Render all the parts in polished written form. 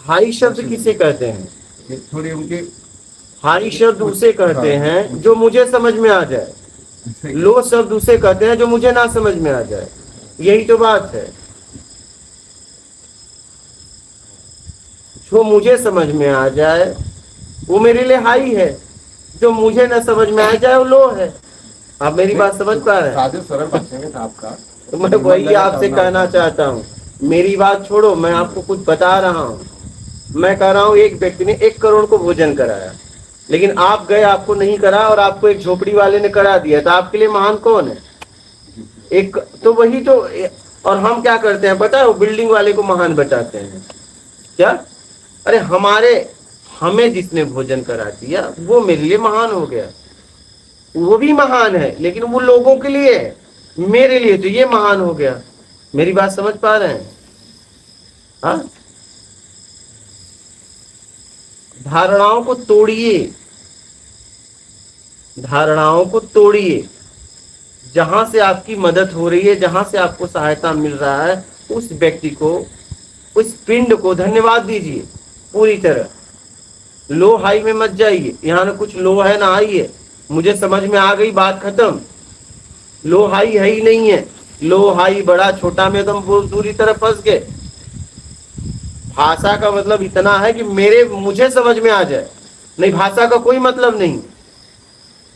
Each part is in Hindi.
हाई शब्द किसे कहते हैं? ये थोड़ी उनके हाई शब्द उसे कहते हैं जो मुझे समझ में आ जाए, लो शब्द उसे कहते हैं जो मुझे ना समझ में आ जाए। यही तो बात है। जो मुझे समझ में आ जाए वो मेरे लिए हाई है, जो मुझे ना समझ में आ जाए वो लो है। आप मेरी बात समझ पा रहे हैं? सादे सरल भाषा में था आपका, तो मैं वही आपसे कहना चाहता हूँ। मेरी बात छोड़ो, मैं आपको कुछ बता रहा हूँ। मैं कह रहा हूँ एक व्यक्ति ने 1 करोड़ को भोजन कराया, लेकिन आप गए, आपको नहीं करा और आपको एक झोपड़ी वाले ने करा दिया, तो आपके लिए महान कौन है? एक तो वही तो। और हम क्या करते हैं पता है? वो बिल्डिंग वाले को महान बताते हैं। क्या? अरे हमें जिसने भोजन करा दिया वो मेरे लिए महान हो गया। वो भी महान है लेकिन वो लोगों के लिए है, मेरे लिए तो ये महान हो गया। मेरी बात समझ पा रहे हैं? हाँ, धारणाओं को तोड़िए, धारणाओं को तोड़िए। जहां से आपकी मदद हो रही है, जहां से आपको सहायता मिल रहा है, उस व्यक्ति को, उस पिंड को धन्यवाद दीजिए पूरी तरह। लो हाई में मत जाइए। यहाँ ना कुछ लो है ना हाई है। मुझे समझ में आ गई, बात खत्म। लो हाई है ही नहीं है। लो हाई बड़ा छोटा में तुम पूरी तरह फंस गए। भाषा का मतलब इतना है कि मुझे समझ में आ जाए, नहीं भाषा का कोई मतलब नहीं।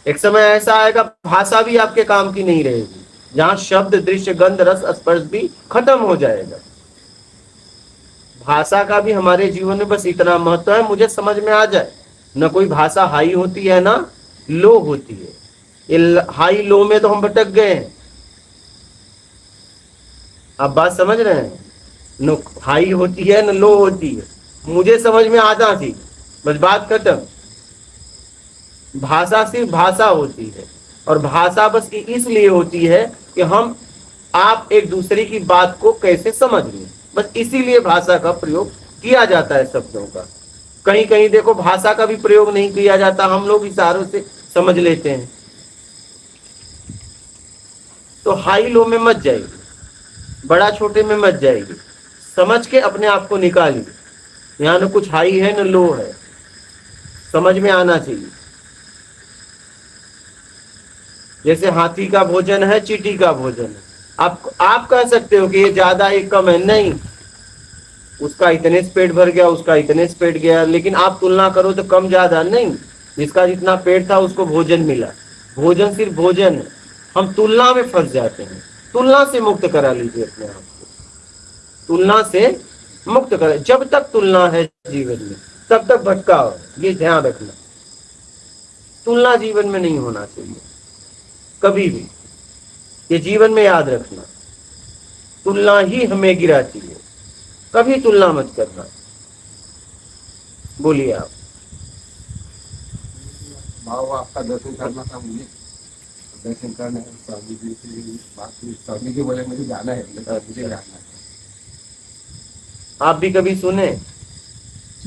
एक समय ऐसा आएगा भाषा भी आपके काम की नहीं रहेगी, जहां शब्द, दृश्य, गंध, रस, स्पर्श भी खत्म हो जाएगा। भाषा का भी हमारे जीवन में बस इतना महत्व है, मुझे समझ में आ जाए। न कोई भाषा हाई होती है ना लो होती है। ये हाई लो में तो हम भटक गए हैं। आप बात समझ रहे हैं? न हाई होती है न लो होती है। मुझे समझ में आता थी, बस बात खत्म। भाषा सिर्फ भाषा होती है, और भाषा बस इसलिए होती है कि आप एक दूसरे की बात को कैसे समझ लें। बस इसीलिए भाषा का प्रयोग किया जाता है शब्दों का। कहीं कहीं देखो भाषा का भी प्रयोग नहीं किया जाता, हम लोग इशारों से समझ लेते हैं। तो हाई लो में मत जाइए, बड़ा छोटे में मत जाइए। समझ के अपने आप को निकालिए। यहाँ न कुछ हाई है न लो है, समझ में आना चाहिए। जैसे हाथी का भोजन है, चींटी का भोजन है। आप कह सकते हो कि ये ज्यादा ये कम है, नहीं। उसका इतने से पेट भर गया, उसका इतने से पेट गया, लेकिन आप तुलना करो तो कम ज्यादा नहीं। जिसका जितना पेट था उसको भोजन मिला। भोजन सिर्फ भोजन है। हम तुलना में फंस जाते हैं। तुलना से मुक्त करा लीजिए अपने आप को। तुलना से मुक्त करें। जब तक तुलना है जीवन में तब तक भटकाव, ये ध्यान रखना। तुलना जीवन में नहीं होना चाहिए कभी भी, ये जीवन में याद रखना। तुलना ही हमें गिराती है, कभी तुलना मत करना। बोलिए आप। भाव आपका दर्शन करना था मुझे, दर्शन करना है। स्वामी जी से बात हुई, स्वामी जी बोले मुझे जाना है, मुझे जाना है। आप भी कभी सुने?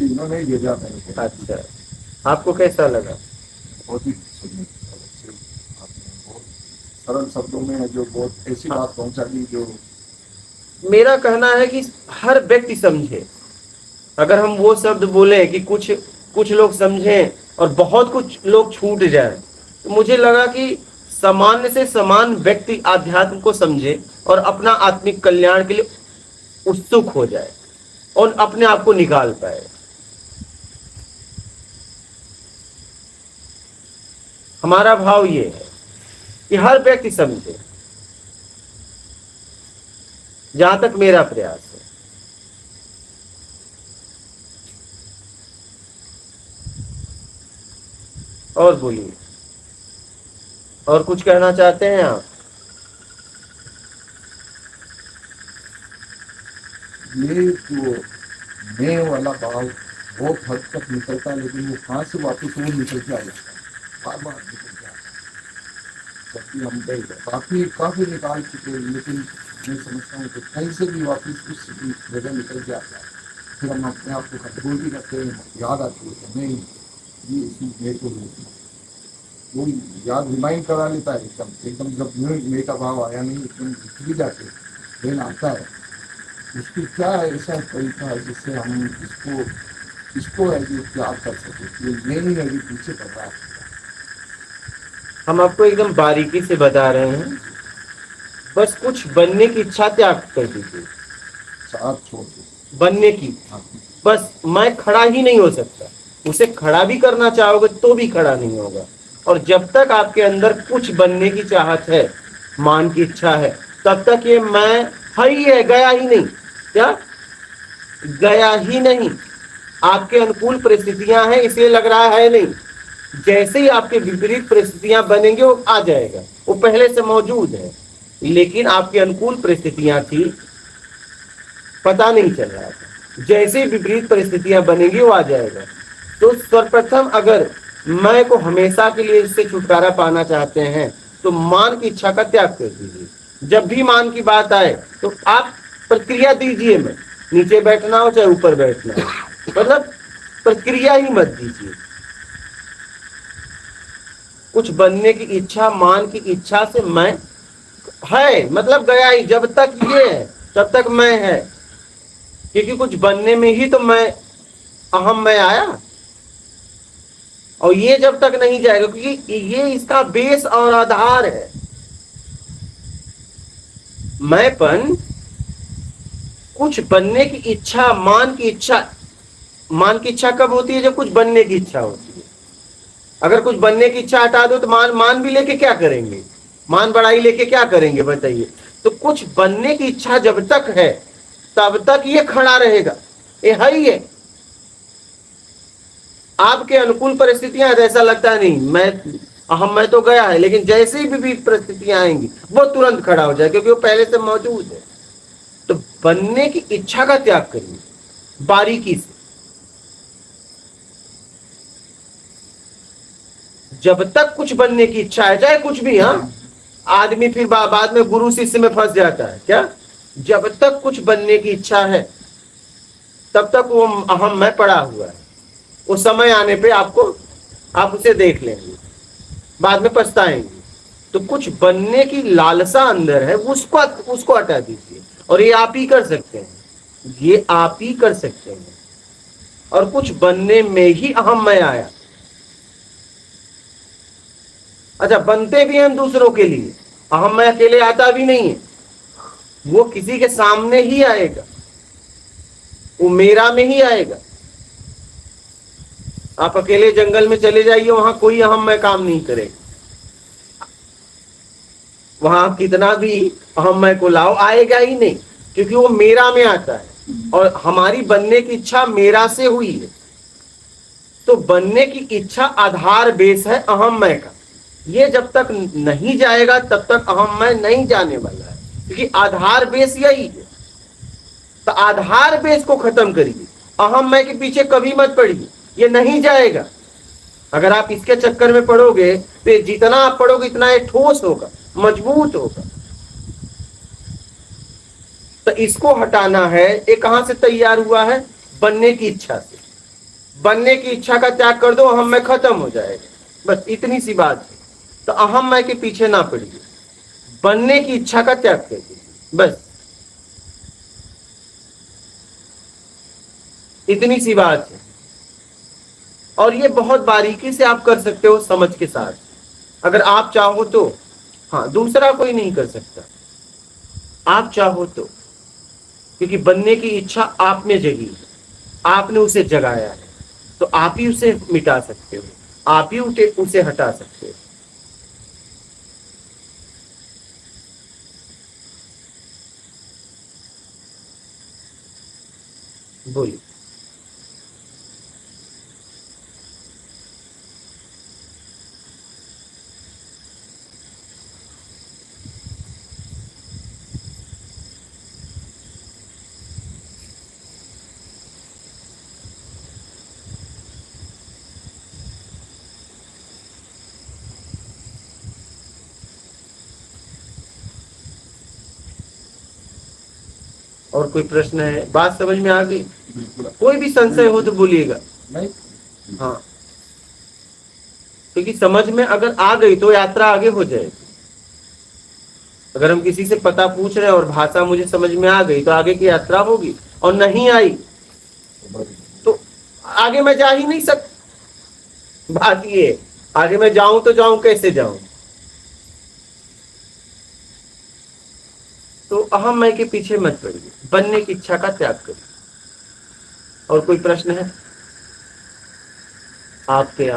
उन्होंने भेजा था। अच्छा, आपको कैसा लगा? बहुत ही सुंदर, आपने बहुत सरल शब्दों में जो बहुत ऐसी बात पहुंचा दी जो। मेरा कहना है कि हर व्यक्ति समझे। अगर हम वो शब्द बोले कि कुछ कुछ लोग समझें और बहुत कुछ लोग छूट जाए, तो मुझे लगा कि सामान्य से समान व्यक्ति आध्यात्म को समझे और अपना आत्मिक कल्याण के लिए उत्सुक हो जाए और अपने आप को निकाल पाए। हमारा भाव ये है कि हर व्यक्ति समझे, जहां तक मेरा प्रयास है। और बोलिए, और कुछ कहना चाहते हैं आप? ये जो मैं वाला भाव बहुत हद तक निकलता है, लेकिन वो कहाँ से वापस वो निकल के आ जाता है, बार बार निकल के आता है। जबकि हम काफी काफी निकाल चुके हैं, लेकिन मैं समझता हूँ कि कहीं से भी वापस उस जगह निकल के आता है। फिर हम अपने आप को कंट्रोल भी करते हैं, याद आती है नहीं ये इसी मैं को वो याद रिमाइंड करा लेता है एकदम एकदम। जब मैं का भाव आया नहीं, एकदम भी जाके दिन आता है उसकी क्या ऐसा तरीका है जिससे हम इसको इसको है कि त्याग कर सके, ये नहीं है कि पीछे पड़ रहा है। हम आपको एकदम बारीकी से बता रहे हैं, बस कुछ बनने की इच्छा त्याग कर दीजिए, साथ छोड़ दो। बनने की। हाँ, बस मैं खड़ा ही नहीं हो सकता, उसे खड़ा भी करना चाहोगे तो भी खड़ा नहीं होगा। और जब तक आपके अंदर कुछ बनने की चाहत है, मान की इच्छा है, तब तक ये मैं है ही है, गया ही नहीं। क्या गया ही नहीं? आपके अनुकूल परिस्थितियां हैं इसलिए लग रहा है नहीं, जैसे ही आपके विपरीत परिस्थितियां बनेंगे वो आ जाएगा, वो पहले से मौजूद है, लेकिन आपकी अनुकूल परिस्थितियां थी, पता नहीं चल रहा था। जैसे ही विपरीत परिस्थितियां बनेंगी वो आ जाएगा। तो सर्वप्रथम अगर मैं को हमेशा के लिए इससे छुटकारा पाना चाहते हैं तो मान की इच्छा का त्याग कर दीजिए। जब भी मान की बात आए तो आप प्रक्रिया दीजिए, में नीचे बैठना हो चाहे ऊपर बैठना हो, मतलब प्रक्रिया ही मत दीजिए। कुछ बनने की इच्छा, मान की इच्छा से मैं है मतलब गया ही। जब तक ये है तब तक मैं है, क्योंकि कुछ बनने में ही तो मैं, अहम मैं आया। और ये जब तक नहीं जाएगा, क्योंकि ये इसका बेस और आधार है। मैंपन कुछ बनने की इच्छा, मान की इच्छा। मान की इच्छा कब होती है? जब कुछ बनने की इच्छा होती है। अगर कुछ बनने की इच्छा हटा दो तो मान भी लेके क्या करेंगे? मान बढ़ाई लेके क्या करेंगे बताइए? तो कुछ बनने की इच्छा जब तक है तब तक ये खड़ा रहेगा, ये है ही है। आपके अनुकूल परिस्थितियां ऐसा लगता है नहीं मैं तो गया है, लेकिन जैसे ही भी परिस्थितियां आएंगी वो तुरंत खड़ा हो जाए, क्योंकि वो पहले से मौजूद है। तो बनने की इच्छा का त्याग करिए बारीकी से। जब तक कुछ बनने की इच्छा है, चाहे कुछ भी, हाँ, आदमी फिर बाद में गुरु शिष्य में फंस जाता है। क्या? जब तक कुछ बनने की इच्छा है तब तक वो अहम मैं पड़ा हुआ है। वो समय आने पे आप उसे देख लेंगे, बाद में पछताएंगे। तो कुछ बनने की लालसा अंदर है, उसको हटा दीजिए। और ये आप ही कर सकते हैं, ये आप ही कर सकते हैं। और कुछ बनने में ही अहम मैं आया। अच्छा, बनते भी हैं दूसरों के लिए, अहम मैं अकेले आता भी नहीं है, वो किसी के सामने ही आएगा, वो मेरा में ही आएगा। आप अकेले जंगल में चले जाइए, वहां कोई अहम मैं काम नहीं करेगा। वहां आप कितना भी अहम मैं को लाओ, आएगा ही नहीं, क्योंकि वो मेरा में आता है। और हमारी बनने की इच्छा मेरा से हुई है। तो बनने की इच्छा आधार बेस है अहम मैं का। ये जब तक नहीं जाएगा तब तक अहम मैं नहीं जाने वाला है, क्योंकि आधार बेस यही है। तो आधार बेस को खत्म करिए, अहम मैं के पीछे कभी मत पड़िए, ये नहीं जाएगा। अगर आप इसके चक्कर में पड़ोगे तो जितना आप पढ़ोगे इतना ये ठोस होगा, मजबूत होगा। तो इसको हटाना है। ये कहां से तैयार हुआ है? बनने की इच्छा से। बनने की इच्छा का त्याग कर दो, अहम मैं खत्म हो जाएगा। बस इतनी सी बात है। तो अहम मैं के पीछे ना पड़िए, बनने की इच्छा का त्याग कर दीजिए, बस इतनी सी बात है। और ये बहुत बारीकी से आप कर सकते हो, समझ के साथ, अगर आप चाहो तो। हाँ, दूसरा कोई नहीं कर सकता, आप चाहो तो, क्योंकि बनने की इच्छा आप में जगी है, आपने उसे जगाया है। तो आप ही उसे मिटा सकते हो, आप ही उसे हटा सकते हो। बोलिए। और कोई प्रश्न है? बात समझ में आ गई? बिल्कुल। कोई भी संशय हो तो बोलिएगा। नहीं, हाँ, क्योंकि समझ में अगर आ गई तो यात्रा आगे हो जाएगी। अगर हम किसी से पता पूछ रहे हैं और भाषा मुझे समझ में आ गई तो आगे की यात्रा होगी, और नहीं आई तो आगे मैं जा ही नहीं सकता। बात ये है, आगे मैं जाऊं तो जाऊं कैसे जाऊं? तो अहम मैं के पीछे मत पड़िए, बनने की इच्छा का त्याग करिए। और कोई प्रश्न है आपके?